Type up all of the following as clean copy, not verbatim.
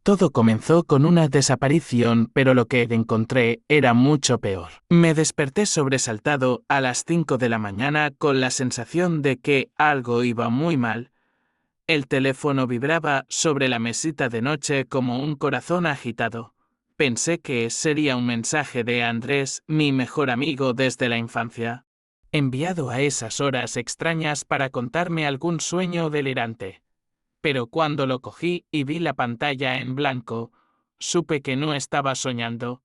Todo comenzó con una desaparición, pero lo que encontré era mucho peor. Me desperté sobresaltado a las 5 de la mañana con la sensación de que algo iba muy mal. El teléfono vibraba sobre la mesita de noche como un corazón agitado. Pensé que sería un mensaje de Andrés, mi mejor amigo desde la infancia, enviado a esas horas extrañas para contarme algún sueño delirante. Pero cuando lo cogí y vi la pantalla en blanco, supe que no estaba soñando.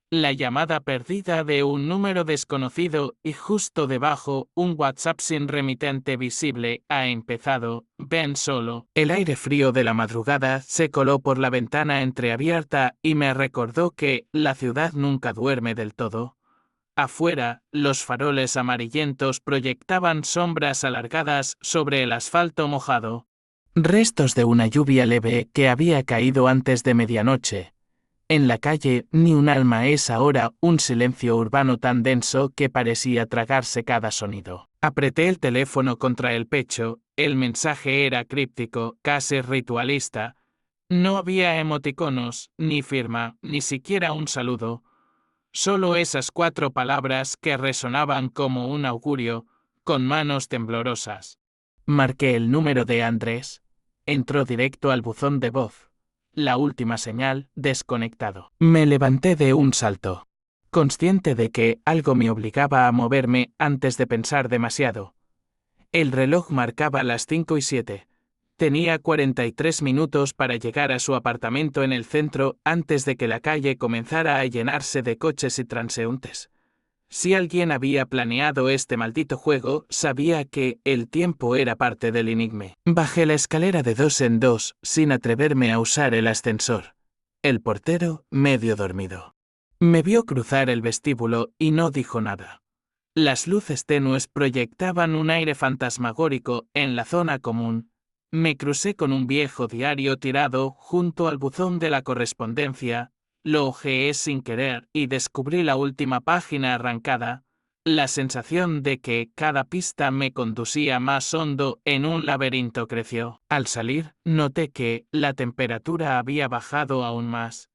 La llamada perdida de un número desconocido y justo debajo un WhatsApp sin remitente visible ha empezado. Ven solo. El aire frío de la madrugada se coló por la ventana entreabierta y me recordó que la ciudad nunca duerme del todo. Afuera, los faroles amarillentos proyectaban sombras alargadas sobre el asfalto mojado. Restos de una lluvia leve que había caído antes de medianoche. En la calle, ni un alma es ahora, un silencio urbano tan denso que parecía tragarse cada sonido. Apreté el teléfono contra el pecho, el mensaje era críptico, casi ritualista. No había emoticonos, ni firma, ni siquiera un saludo. Solo esas 4 palabras que resonaban como un augurio, con manos temblorosas. Marqué el número de Andrés. Entró directo al buzón de voz. La última señal, desconectado. Me levanté de un salto, consciente de que algo me obligaba a moverme antes de pensar demasiado. El reloj marcaba las 5:07. Tenía 43 minutos para llegar a su apartamento en el centro antes de que la calle comenzara a llenarse de coches y transeúntes. Si alguien había planeado este maldito juego, sabía que el tiempo era parte del enigma. Bajé la escalera de 2 en 2, sin atreverme a usar el ascensor. El portero, medio dormido, me vio cruzar el vestíbulo y no dijo nada. Las luces tenues proyectaban un aire fantasmagórico en la zona común. Me crucé con un viejo diario tirado junto al buzón de la correspondencia. Lo hojeé sin querer y descubrí la última página arrancada. La sensación de que cada pista me conducía más hondo en un laberinto creció. Al salir, noté que la temperatura había bajado aún más.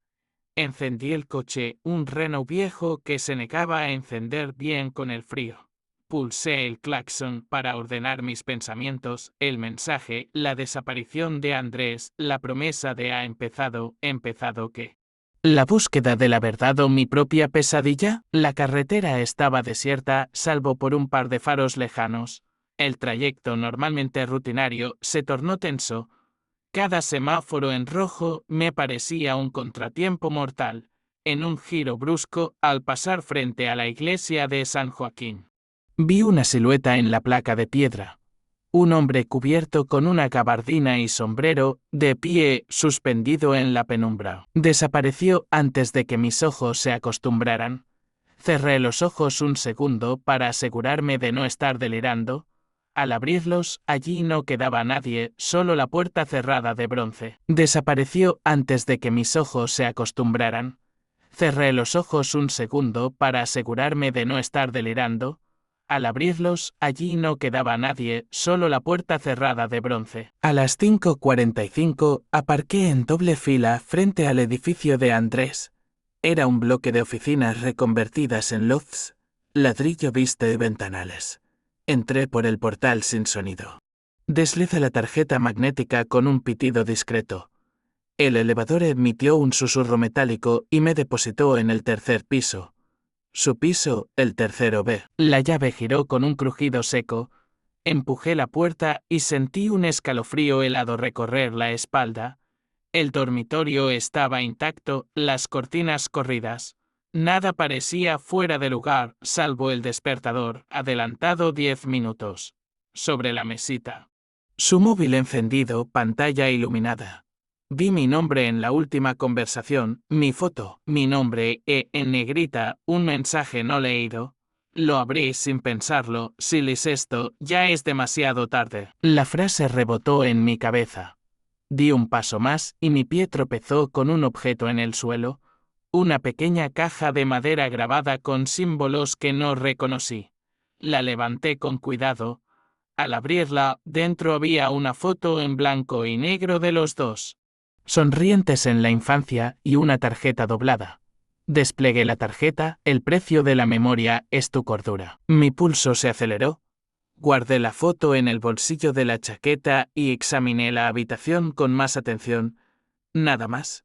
Encendí el coche, un Renault viejo que se negaba a encender bien con el frío. Pulsé el claxon para ordenar mis pensamientos, el mensaje, la desaparición de Andrés, la promesa de ¿empezado qué? ¿La búsqueda de la verdad o mi propia pesadilla? La carretera estaba desierta, salvo por un par de faros lejanos. El trayecto, normalmente rutinario, se tornó tenso. Cada semáforo en rojo me parecía un contratiempo mortal, en un giro brusco al pasar frente a la iglesia de San Joaquín. Vi una silueta en la placa de piedra. Un hombre cubierto con una gabardina y sombrero, de pie, suspendido en la penumbra. Desapareció antes de que mis ojos se acostumbraran. Cerré los ojos un segundo para asegurarme de no estar delirando. Al abrirlos, allí no quedaba nadie, solo la puerta cerrada de bronce. Desapareció antes de que mis ojos se acostumbraran. Cerré los ojos un segundo para asegurarme de no estar delirando. Al abrirlos, allí no quedaba nadie, solo la puerta cerrada de bronce. A las 5:45 aparqué en doble fila frente al edificio de Andrés. Era un bloque de oficinas reconvertidas en lofts, ladrillo visto y ventanales. Entré por el portal sin sonido. Deslizé la tarjeta magnética con un pitido discreto. El elevador emitió un susurro metálico y me depositó en el tercer piso. Su piso, el tercero B. La llave giró con un crujido seco. Empujé la puerta y sentí un escalofrío helado recorrer la espalda. El dormitorio estaba intacto, las cortinas corridas. Nada parecía fuera de lugar, salvo el despertador, adelantado 10 minutos. Sobre la mesita. Su móvil encendido, pantalla iluminada. Vi mi nombre en la última conversación, mi foto, mi nombre, en negrita, un mensaje no leído. Lo abrí sin pensarlo, si lees esto, ya es demasiado tarde. La frase rebotó en mi cabeza. Di un paso más y mi pie tropezó con un objeto en el suelo. Una pequeña caja de madera grabada con símbolos que no reconocí. La levanté con cuidado. Al abrirla, dentro había una foto en blanco y negro de los dos. sonrientes en la infancia y una tarjeta doblada. Desplegué la tarjeta, el precio de la memoria es tu cordura. Mi pulso se aceleró. Guardé la foto en el bolsillo de la chaqueta y examiné la habitación con más atención. Nada más.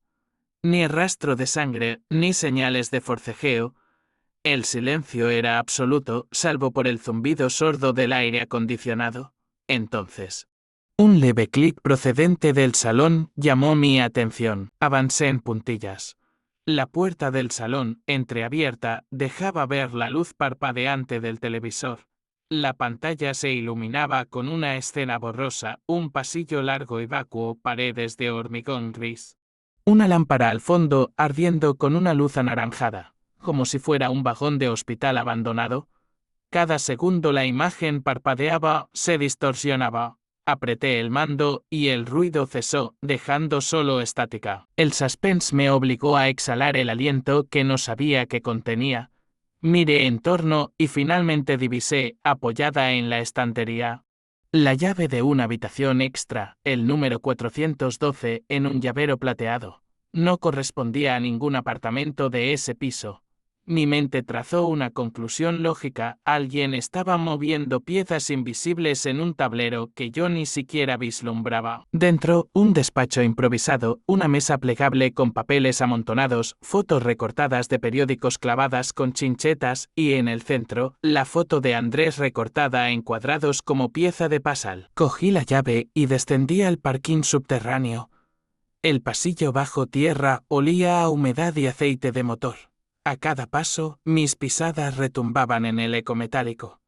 Ni rastro de sangre, ni señales de forcejeo. El silencio era absoluto, salvo por el zumbido sordo del aire acondicionado. Entonces, un leve clic procedente del salón llamó mi atención. Avancé en puntillas. La puerta del salón, entreabierta, dejaba ver la luz parpadeante del televisor. La pantalla se iluminaba con una escena borrosa, un pasillo largo y vacuo, paredes de hormigón gris. Una lámpara al fondo ardiendo con una luz anaranjada, como si fuera un vagón de hospital abandonado. Cada segundo la imagen parpadeaba, se distorsionaba. Apreté el mando y el ruido cesó, dejando solo estática. El suspense me obligó a exhalar el aliento que no sabía que contenía. Miré en torno y finalmente divisé, apoyada en la estantería, la llave de una habitación extra, el número 412, en un llavero plateado. No correspondía a ningún apartamento de ese piso. Mi mente trazó una conclusión lógica: alguien estaba moviendo piezas invisibles en un tablero que yo ni siquiera vislumbraba. Dentro, un despacho improvisado, una mesa plegable con papeles amontonados, fotos recortadas de periódicos clavadas con chinchetas, y en el centro, la foto de Andrés recortada en cuadrados como pieza de puzzle. Cogí la llave y descendí al parking subterráneo. El pasillo bajo tierra olía a humedad y aceite de motor. A cada paso, mis pisadas retumbaban en el eco metálico.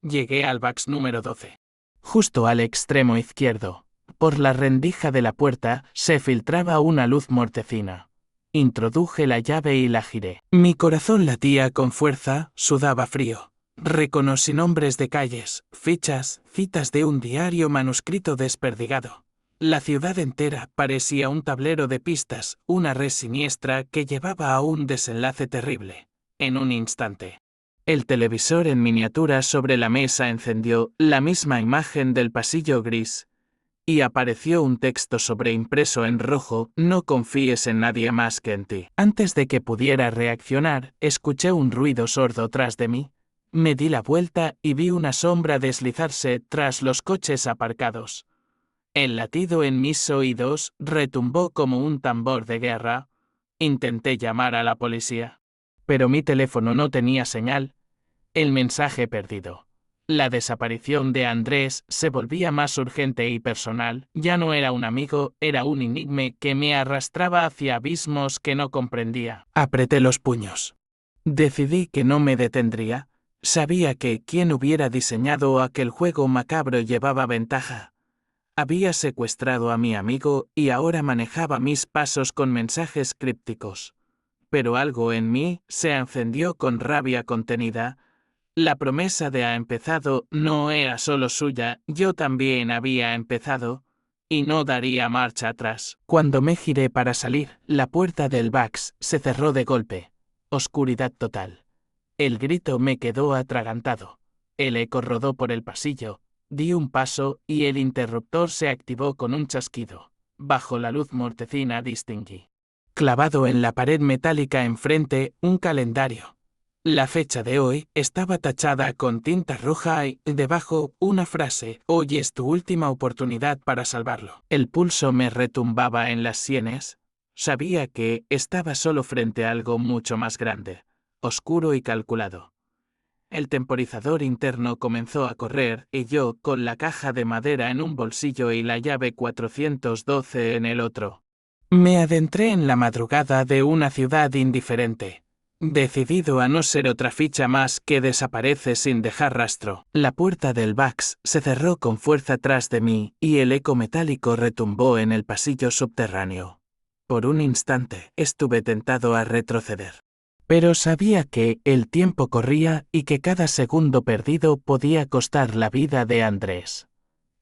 Llegué al box número 12. Justo al extremo izquierdo, por la rendija de la puerta, se filtraba una luz mortecina. Introduje la llave y la giré. Mi corazón latía con fuerza, sudaba frío. Reconocí nombres de calles, fichas, citas de un diario manuscrito desperdigado. La ciudad entera parecía un tablero de pistas, una red siniestra que llevaba a un desenlace terrible. En un instante, el televisor en miniatura sobre la mesa encendió, la misma imagen del pasillo gris, y apareció un texto sobreimpreso en rojo: no confíes en nadie más que en ti. Antes de que pudiera reaccionar, escuché un ruido sordo tras de mí. Me di la vuelta y vi una sombra deslizarse tras los coches aparcados. El latido en mis oídos retumbó como un tambor de guerra. Intenté llamar a la policía, pero mi teléfono no tenía señal. El mensaje perdido. La desaparición de Andrés se volvía más urgente y personal. Ya no era un amigo, era un enigma que me arrastraba hacia abismos que no comprendía. Apreté los puños. Decidí que no me detendría. Sabía que quien hubiera diseñado aquel juego macabro llevaba ventaja. Había secuestrado a mi amigo y ahora manejaba mis pasos con mensajes crípticos. Pero algo en mí se encendió con rabia contenida. La promesa de ha empezado no era solo suya, yo también había empezado, y no daría marcha atrás. Cuando me giré para salir, la puerta del box se cerró de golpe. Oscuridad total. El grito me quedó atragantado. El eco rodó por el pasillo. Di un paso y el interruptor se activó con un chasquido. Bajo la luz mortecina distinguí, clavado en la pared metálica enfrente, un calendario. La fecha de hoy estaba tachada con tinta roja y, debajo, una frase: hoy es tu última oportunidad para salvarlo. El pulso me retumbaba en las sienes. Sabía que estaba solo frente a algo mucho más grande, oscuro y calculado. El temporizador interno comenzó a correr y yo, con la caja de madera en un bolsillo y la llave 412 en el otro, me adentré en la madrugada de una ciudad indiferente, decidido a no ser otra ficha más que desaparece sin dejar rastro. La puerta del box se cerró con fuerza tras de mí y el eco metálico retumbó en el pasillo subterráneo. Por un instante estuve tentado a retroceder. Pero sabía que el tiempo corría y que cada segundo perdido podía costar la vida de Andrés.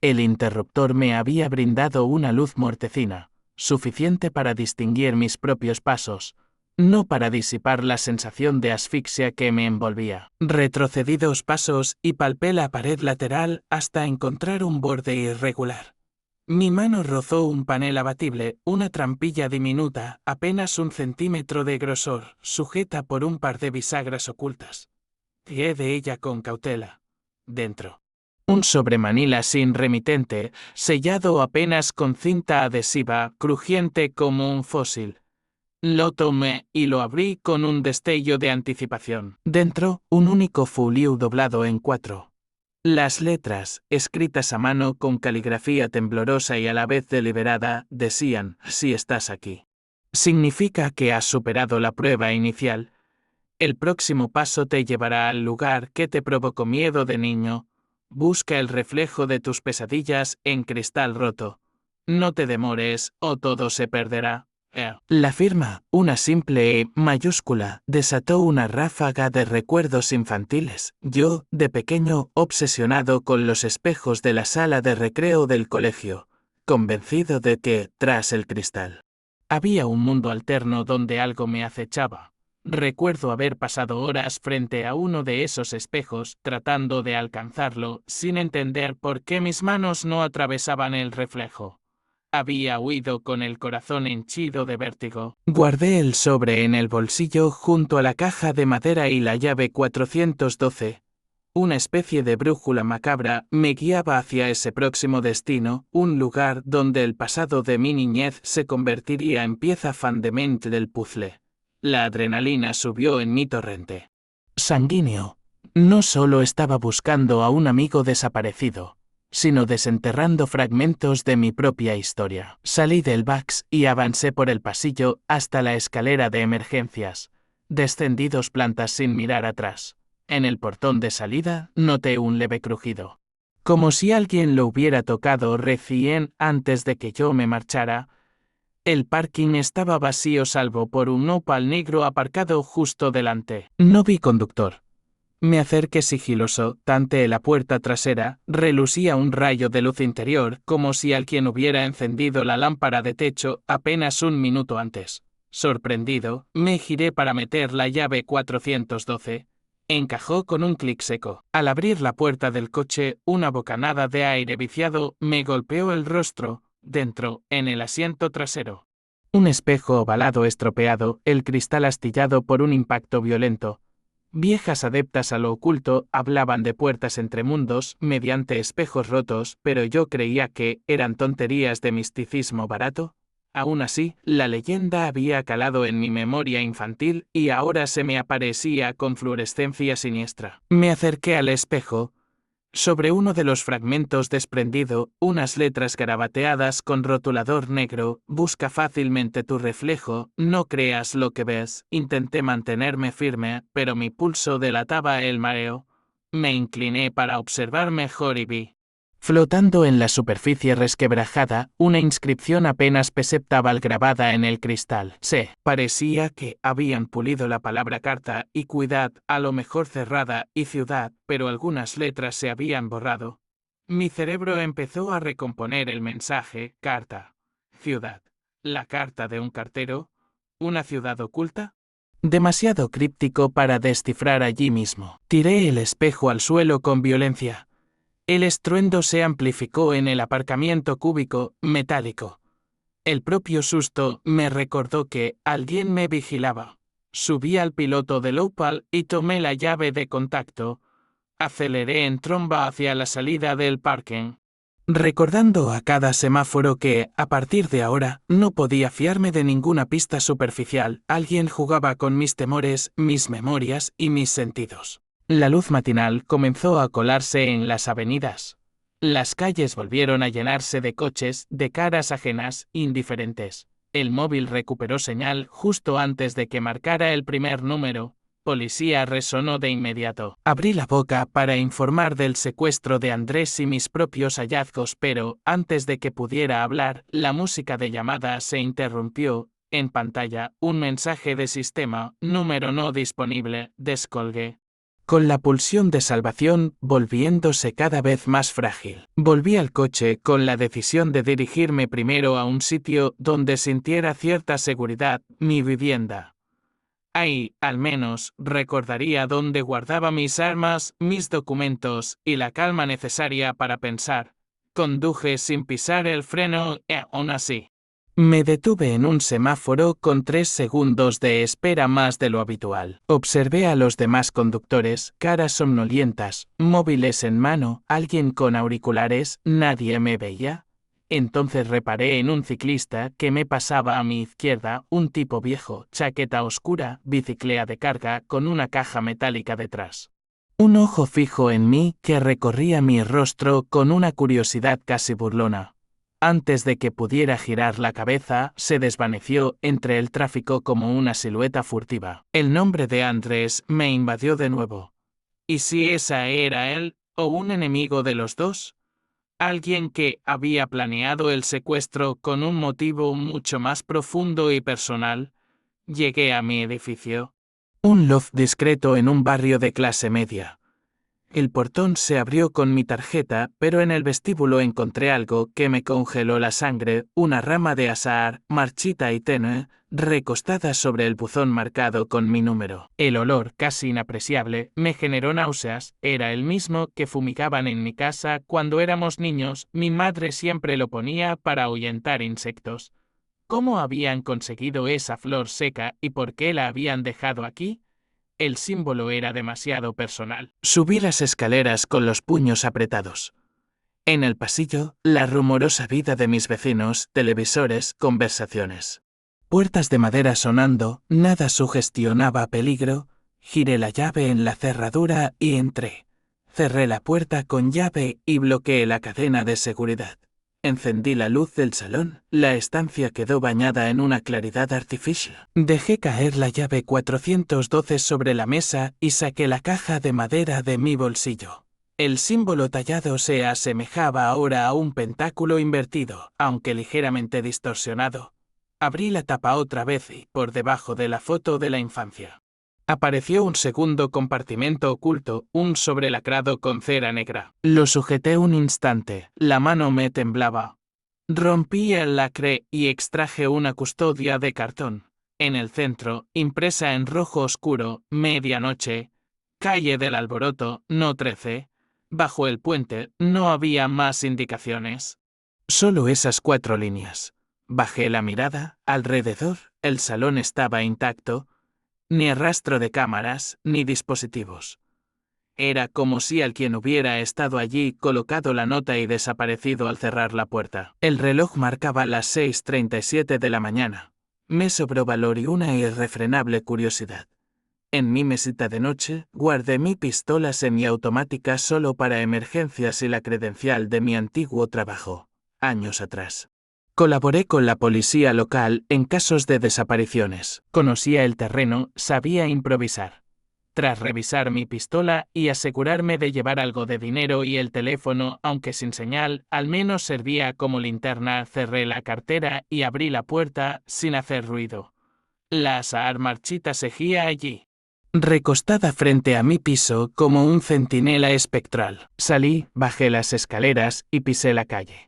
El interruptor me había brindado una luz mortecina, suficiente para distinguir mis propios pasos, no para disipar la sensación de asfixia que me envolvía. Retrocedí 2 pasos y palpé la pared lateral hasta encontrar un borde irregular. Mi mano rozó un panel abatible, una trampilla diminuta, apenas 1 centímetro de grosor, sujeta por un par de bisagras ocultas. Tiré de ella con cautela. Dentro. Un sobremanila sin remitente, sellado apenas con cinta adhesiva, crujiente como un fósil. Lo tomé y lo abrí con un destello de anticipación. Dentro, un único folió doblado en 4. Las letras, escritas a mano con caligrafía temblorosa y a la vez deliberada, decían: si estás aquí, significa que has superado la prueba inicial. El próximo paso te llevará al lugar que te provocó miedo de niño. Busca el reflejo de tus pesadillas en cristal roto. No te demores o todo se perderá. La firma, una simple E mayúscula, desató una ráfaga de recuerdos infantiles. Yo, de pequeño, obsesionado con los espejos de la sala de recreo del colegio, convencido de que, tras el cristal, había un mundo alterno donde algo me acechaba. Recuerdo haber pasado horas frente a uno de esos espejos, tratando de alcanzarlo, sin entender por qué mis manos no atravesaban el reflejo. Había huido con el corazón henchido de vértigo. Guardé el sobre en el bolsillo junto a la caja de madera y la llave 412. Una especie de brújula macabra me guiaba hacia ese próximo destino, un lugar donde el pasado de mi niñez se convertiría en pieza fundamental del puzzle. La adrenalina subió en mi torrente sanguíneo. No solo estaba buscando a un amigo desaparecido, sino desenterrando fragmentos de mi propia historia. Salí del Bax y avancé por el pasillo hasta la escalera de emergencias. Descendí 2 plantas sin mirar atrás. En el portón de salida noté un leve crujido. Como si alguien lo hubiera tocado recién antes de que yo me marchara. El parking estaba vacío salvo por un Opal negro aparcado justo delante. No vi conductor. Me acerqué sigiloso, tanteé la puerta trasera, relucía un rayo de luz interior, como si alguien hubiera encendido la lámpara de techo apenas 1 minuto antes. Sorprendido, me giré para meter la llave 412. Encajó con un clic seco. Al abrir la puerta del coche, una bocanada de aire viciado me golpeó el rostro, dentro, en el asiento trasero. Un espejo ovalado estropeado, el cristal astillado por un impacto violento. Viejas adeptas a lo oculto hablaban de puertas entre mundos mediante espejos rotos, pero yo creía que eran tonterías de misticismo barato. Aún así, la leyenda había calado en mi memoria infantil y ahora se me aparecía con fluorescencia siniestra. Me acerqué al espejo. Sobre uno de los fragmentos desprendido, unas letras garabateadas con rotulador negro: busca fácilmente tu reflejo, no creas lo que ves. Intenté mantenerme firme, pero mi pulso delataba el mareo. Me incliné para observar mejor y vi, flotando en la superficie resquebrajada, una inscripción apenas perceptible grabada en el cristal. Parecía que habían pulido la palabra carta y cuidad, a lo mejor cerrada, y ciudad, pero algunas letras se habían borrado. Mi cerebro empezó a recomponer el mensaje: carta, ciudad, la carta de un cartero, una ciudad oculta. Demasiado críptico para descifrar allí mismo. Tiré el espejo al suelo con violencia. El estruendo se amplificó en el aparcamiento cúbico, metálico. El propio susto me recordó que alguien me vigilaba. Subí al piloto del Opal y tomé la llave de contacto. Aceleré en tromba hacia la salida del parking, recordando a cada semáforo que, a partir de ahora, no podía fiarme de ninguna pista superficial. Alguien jugaba con mis temores, mis memorias y mis sentidos. La luz matinal comenzó a colarse en las avenidas. Las calles volvieron a llenarse de coches, de caras ajenas, indiferentes. El móvil recuperó señal justo antes de que marcara el primer número. Policía resonó de inmediato. Abrí la boca para informar del secuestro de Andrés y mis propios hallazgos, pero, antes de que pudiera hablar, la música de llamada se interrumpió. En pantalla, un mensaje de sistema: número no disponible. Descolgué, con la pulsión de salvación volviéndose cada vez más frágil. Volví al coche con la decisión de dirigirme primero a un sitio donde sintiera cierta seguridad, mi vivienda. Ahí, al menos, recordaría dónde guardaba mis armas, mis documentos y la calma necesaria para pensar. Conduje sin pisar el freno y aún así. Me detuve en un semáforo con 3 segundos de espera más de lo habitual. Observé a los demás conductores, caras somnolientas, móviles en mano, alguien con auriculares, nadie me veía. Entonces reparé en un ciclista que me pasaba a mi izquierda, un tipo viejo, chaqueta oscura, bicicleta de carga con una caja metálica detrás. Un ojo fijo en mí que recorría mi rostro con una curiosidad casi burlona. Antes de que pudiera girar la cabeza, se desvaneció entre el tráfico como una silueta furtiva. El nombre de Andrés me invadió de nuevo. ¿Y si esa era él, o un enemigo de los dos? Alguien que había planeado el secuestro con un motivo mucho más profundo y personal. Llegué a mi edificio. Un loft discreto en un barrio de clase media. El portón se abrió con mi tarjeta, pero en el vestíbulo encontré algo que me congeló la sangre, una rama de azahar, marchita y tenue, recostada sobre el buzón marcado con mi número. El olor, casi inapreciable, me generó náuseas, era el mismo que fumigaban en mi casa cuando éramos niños, mi madre siempre lo ponía para ahuyentar insectos. ¿Cómo habían conseguido esa flor seca y por qué la habían dejado aquí? El símbolo era demasiado personal. Subí las escaleras con los puños apretados. En el pasillo, la rumorosa vida de mis vecinos, televisores, conversaciones. Puertas de madera sonando, nada sugestionaba peligro. Giré la llave en la cerradura y entré. Cerré la puerta con llave y bloqueé la cadena de seguridad. Encendí la luz del salón, la estancia quedó bañada en una claridad artificial. Dejé caer la llave 412 sobre la mesa y saqué la caja de madera de mi bolsillo. El símbolo tallado se asemejaba ahora a un pentáculo invertido, aunque ligeramente distorsionado. Abrí la tapa otra vez y, por debajo de la foto de la infancia, apareció un segundo compartimento oculto, un sobrelacrado con cera negra. Lo sujeté un instante, la mano me temblaba. Rompí el lacre y extraje una custodia de cartón. En el centro, impresa en rojo oscuro, medianoche, calle del Alboroto, no 13. Bajo el puente, no había más indicaciones. Solo esas 4 líneas. Bajé la mirada, alrededor, el salón estaba intacto, ni rastro de cámaras, ni dispositivos. Era como si alguien hubiera estado allí, colocado la nota y desaparecido al cerrar la puerta. El reloj marcaba las 6:37 de la mañana. Me sobró valor y una irrefrenable curiosidad. En mi mesita de noche, guardé mi pistola semiautomática solo para emergencias y la credencial de mi antiguo trabajo, años atrás. Colaboré con la policía local en casos de desapariciones. Conocía el terreno, sabía improvisar. Tras revisar mi pistola y asegurarme de llevar algo de dinero y el teléfono, aunque sin señal, al menos servía como linterna, cerré la cartera y abrí la puerta sin hacer ruido. La azahar marchita seguía allí, recostada frente a mi piso como un centinela espectral. Salí, bajé las escaleras y pisé la calle.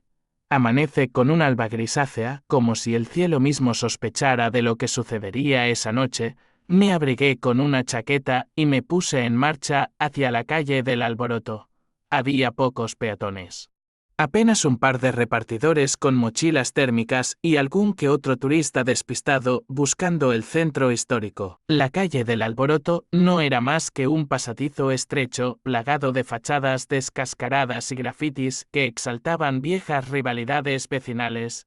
Amanece con un alba grisácea, como si el cielo mismo sospechara de lo que sucedería esa noche. Me abrigué con una chaqueta y me puse en marcha hacia la calle del Alboroto. Había pocos peatones. Apenas un par de repartidores con mochilas térmicas y algún que otro turista despistado buscando el centro histórico. La calle del Alboroto no era más que un pasadizo estrecho, plagado de fachadas descascaradas y grafitis que exaltaban viejas rivalidades vecinales.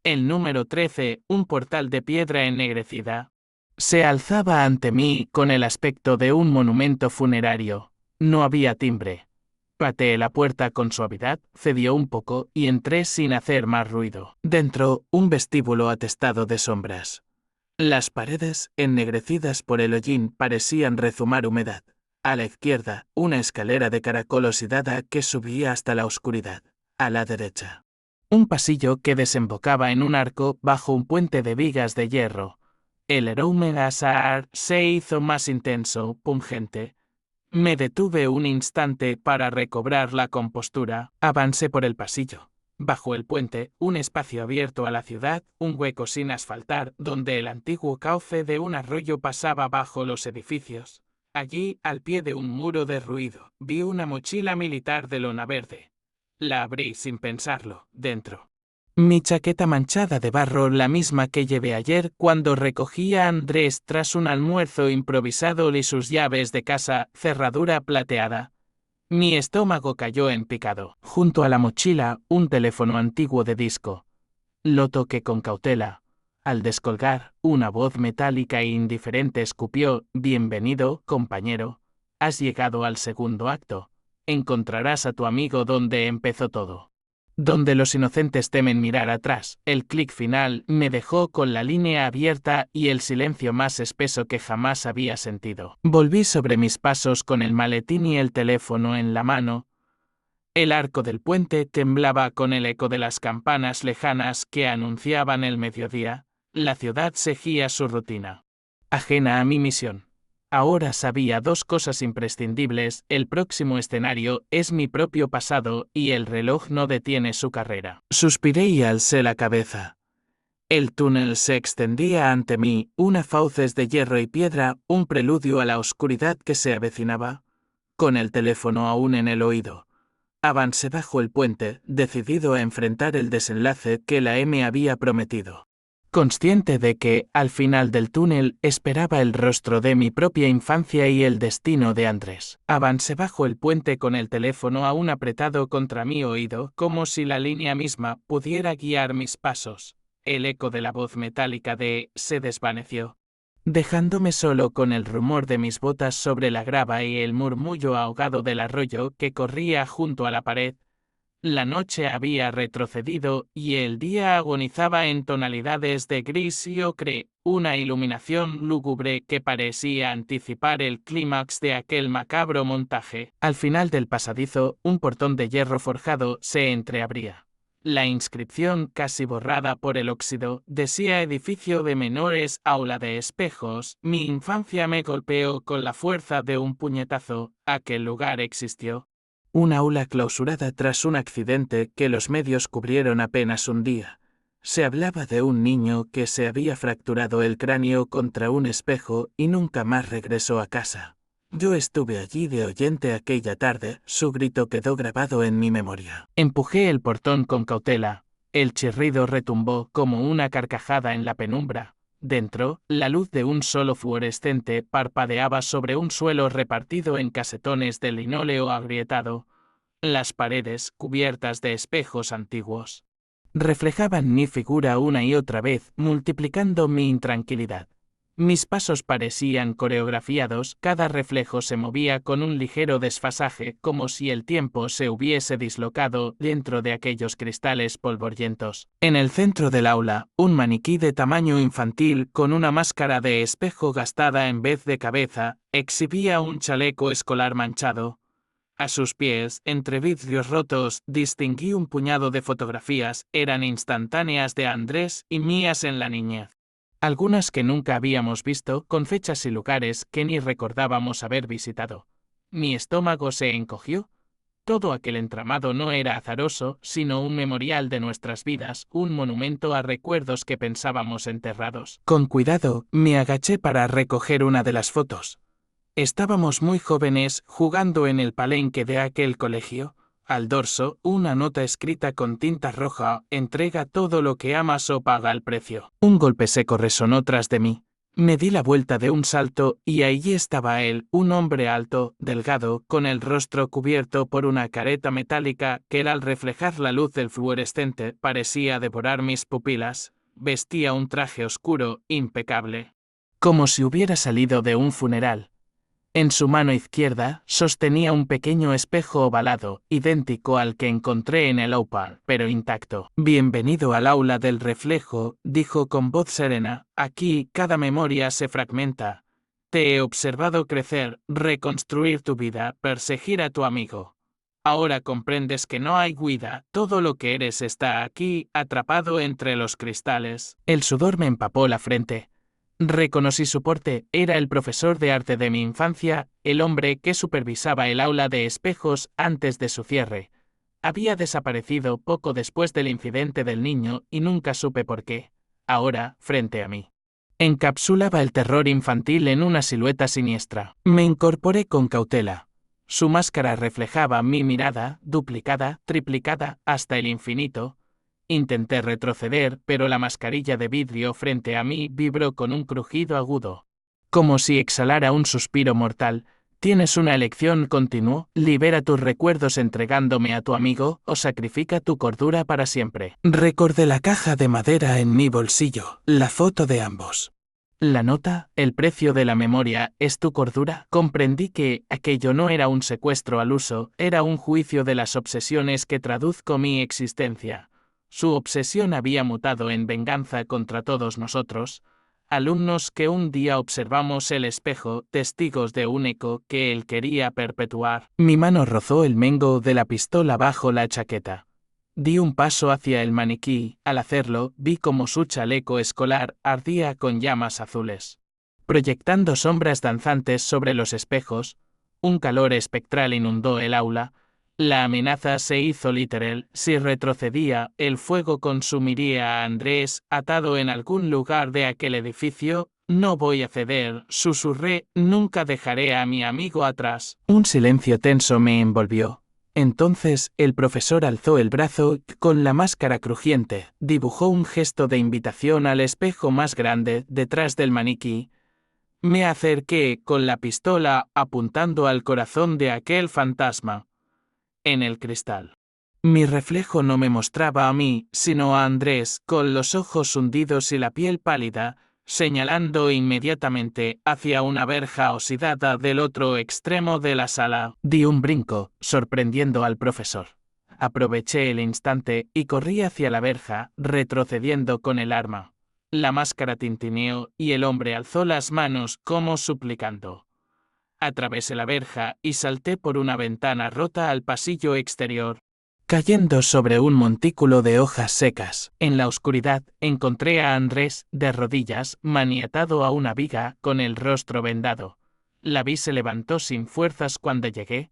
El número 13, un portal de piedra ennegrecida, se alzaba ante mí con el aspecto de un monumento funerario. No había timbre. Pateé la puerta con suavidad, cedió un poco y entré sin hacer más ruido. Dentro, un vestíbulo atestado de sombras. Las paredes, ennegrecidas por el hollín, parecían rezumar humedad. A la izquierda, una escalera de caracol oxidada que subía hasta la oscuridad. A la derecha, un pasillo que desembocaba en un arco bajo un puente de vigas de hierro. El aroma a azahar se hizo más intenso, pungente. Me detuve un instante para recobrar la compostura. Avancé por el pasillo. Bajo el puente, un espacio abierto a la ciudad, un hueco sin asfaltar, donde el antiguo cauce de un arroyo pasaba bajo los edificios. Allí, al pie de un muro derruido, vi una mochila militar de lona verde. La abrí sin pensarlo, dentro. Mi chaqueta manchada de barro, la misma que llevé ayer cuando recogí a Andrés tras un almuerzo improvisado, y sus llaves de casa, cerradura plateada. Mi estómago cayó en picado. Junto a la mochila, un teléfono antiguo de disco. Lo toqué con cautela. Al descolgar, una voz metálica e indiferente escupió: «Bienvenido, compañero. Has llegado al segundo acto. Encontrarás a tu amigo donde empezó todo». Donde los inocentes temen mirar atrás, el clic final me dejó con la línea abierta y el silencio más espeso que jamás había sentido. Volví sobre mis pasos con el maletín y el teléfono en la mano. El arco del puente temblaba con el eco de las campanas lejanas que anunciaban el mediodía. La ciudad seguía su rutina. Ajena a mi misión. Ahora sabía dos cosas imprescindibles: el próximo escenario es mi propio pasado y el reloj no detiene su carrera. Suspiré y alcé la cabeza. El túnel se extendía ante mí, unas fauces de hierro y piedra, un preludio a la oscuridad que se avecinaba. Con el teléfono aún en el oído, avancé bajo el puente, decidido a enfrentar el desenlace que la me había prometido. Consciente de que, al final del túnel, esperaba el rostro de mi propia infancia y el destino de Andrés. Avancé bajo el puente con el teléfono aún apretado contra mi oído, como si la línea misma pudiera guiar mis pasos. El eco de la voz metálica de se desvaneció, dejándome solo con el rumor de mis botas sobre la grava y el murmullo ahogado del arroyo que corría junto a la pared. La noche había retrocedido y el día agonizaba en tonalidades de gris y ocre, una iluminación lúgubre que parecía anticipar el clímax de aquel macabro montaje. Al final del pasadizo, un portón de hierro forjado se entreabría. La inscripción, casi borrada por el óxido, decía: edificio de menores, aula de espejos. Mi infancia me golpeó con la fuerza de un puñetazo. Aquel lugar existió. Un aula clausurada tras un accidente que los medios cubrieron apenas un día. Se hablaba de un niño que se había fracturado el cráneo contra un espejo y nunca más regresó a casa. Yo estuve allí de oyente aquella tarde, su grito quedó grabado en mi memoria. Empujé el portón con cautela. El chirrido retumbó como una carcajada en la penumbra. Dentro, la luz de un solo fluorescente parpadeaba sobre un suelo repartido en casetones de linóleo agrietado. Las paredes, cubiertas de espejos antiguos, reflejaban mi figura una y otra vez, multiplicando mi intranquilidad. Mis pasos parecían coreografiados, cada reflejo se movía con un ligero desfasaje, como si el tiempo se hubiese dislocado dentro de aquellos cristales polvorientos. En el centro del aula, un maniquí de tamaño infantil con una máscara de espejo gastada en vez de cabeza, exhibía un chaleco escolar manchado. A sus pies, entre vidrios rotos, distinguí un puñado de fotografías, eran instantáneas de Andrés y mías en la niñez. Algunas que nunca habíamos visto, con fechas y lugares que ni recordábamos haber visitado. Mi estómago se encogió. Todo aquel entramado no era azaroso, sino un memorial de nuestras vidas, un monumento a recuerdos que pensábamos enterrados. Con cuidado, me agaché para recoger una de las fotos. Estábamos muy jóvenes, jugando en el palenque de aquel colegio. Al dorso, una nota escrita con tinta roja: entrega todo lo que amas o paga el precio. Un golpe seco resonó tras de mí. Me di la vuelta de un salto y allí estaba él, un hombre alto, delgado, con el rostro cubierto por una careta metálica que al reflejar la luz del fluorescente parecía devorar mis pupilas. Vestía un traje oscuro, impecable, como si hubiera salido de un funeral. En su mano izquierda sostenía un pequeño espejo ovalado, idéntico al que encontré en el Opal, pero intacto. Bienvenido al aula del reflejo, dijo con voz serena. Aquí cada memoria se fragmenta. Te he observado crecer, reconstruir tu vida, perseguir a tu amigo. Ahora comprendes que no hay huida, todo lo que eres está aquí, atrapado entre los cristales. El sudor me empapó la frente. Reconocí su porte, era el profesor de arte de mi infancia, el hombre que supervisaba el aula de espejos antes de su cierre. Había desaparecido poco después del incidente del niño y nunca supe por qué. Ahora, frente a mí, encapsulaba el terror infantil en una silueta siniestra. Me incorporé con cautela. Su máscara reflejaba mi mirada, duplicada, triplicada, hasta el infinito. Intenté retroceder, pero la mascarilla de vidrio frente a mí vibró con un crujido agudo. Como si exhalara un suspiro mortal. Tienes una elección, continuó. Libera tus recuerdos entregándome a tu amigo, o sacrifica tu cordura para siempre. Recordé la caja de madera en mi bolsillo, la foto de ambos. La nota, el precio de la memoria, ¿es tu cordura? Comprendí que aquello no era un secuestro al uso, era un juicio de las obsesiones que traduzco mi existencia. Su obsesión había mutado en venganza contra todos nosotros, alumnos que un día observamos el espejo, testigos de un eco que él quería perpetuar. Mi mano rozó el mengo de la pistola bajo la chaqueta. Di un paso hacia el maniquí. Al hacerlo, vi como su chaleco escolar ardía con llamas azules. Proyectando sombras danzantes sobre los espejos, un calor espectral inundó el aula. La amenaza se hizo literal. Si retrocedía, el fuego consumiría a Andrés, atado en algún lugar de aquel edificio. No voy a ceder, susurré, nunca dejaré a mi amigo atrás. Un silencio tenso me envolvió. Entonces, el profesor alzó el brazo, con la máscara crujiente, dibujó un gesto de invitación al espejo más grande, detrás del maniquí. Me acerqué, con la pistola, apuntando al corazón de aquel fantasma. En el cristal. Mi reflejo no me mostraba a mí, sino a Andrés, con los ojos hundidos y la piel pálida, señalando inmediatamente hacia una verja oxidada del otro extremo de la sala. Di un brinco, sorprendiendo al profesor. Aproveché el instante y corrí hacia la verja, retrocediendo con el arma. La máscara tintineó y el hombre alzó las manos como suplicando. Atravesé la verja y salté por una ventana rota al pasillo exterior. Cayendo sobre un montículo de hojas secas, en la oscuridad, encontré a Andrés, de rodillas, maniatado a una viga, con el rostro vendado. La vi se levantó sin fuerzas cuando llegué.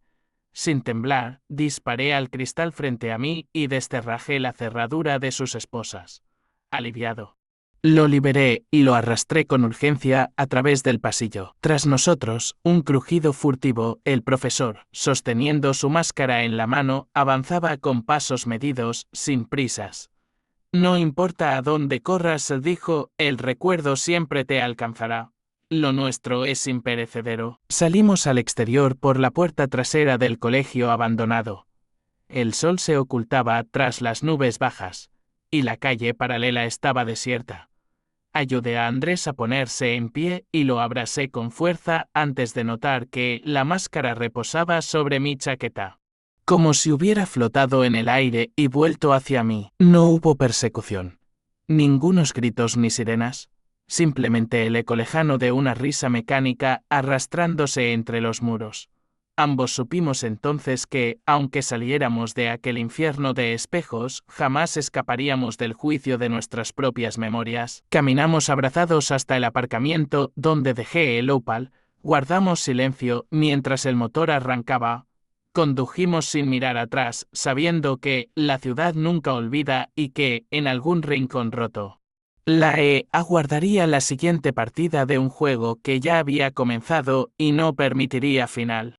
Sin temblar, disparé al cristal frente a mí y desterrajé la cerradura de sus esposas. Aliviado. Lo liberé y lo arrastré con urgencia a través del pasillo. Tras nosotros, un crujido furtivo. El profesor, sosteniendo su máscara en la mano, avanzaba con pasos medidos, sin prisas. No importa a dónde corras, dijo, el recuerdo siempre te alcanzará. Lo nuestro es imperecedero. Salimos al exterior por la puerta trasera del colegio abandonado. El sol se ocultaba tras las nubes bajas, y la calle paralela estaba desierta. Ayudé a Andrés a ponerse en pie y lo abracé con fuerza antes de notar que la máscara reposaba sobre mi chaqueta. Como si hubiera flotado en el aire y vuelto hacia mí. No hubo persecución. Ningunos gritos ni sirenas. Simplemente el eco lejano de una risa mecánica arrastrándose entre los muros. Ambos supimos entonces que, aunque saliéramos de aquel infierno de espejos, jamás escaparíamos del juicio de nuestras propias memorias. Caminamos abrazados hasta el aparcamiento donde dejé el Opal, guardamos silencio mientras el motor arrancaba. Condujimos sin mirar atrás, sabiendo que la ciudad nunca olvida y que, en algún rincón roto, la aguardaría la siguiente partida de un juego que ya había comenzado y no permitiría final.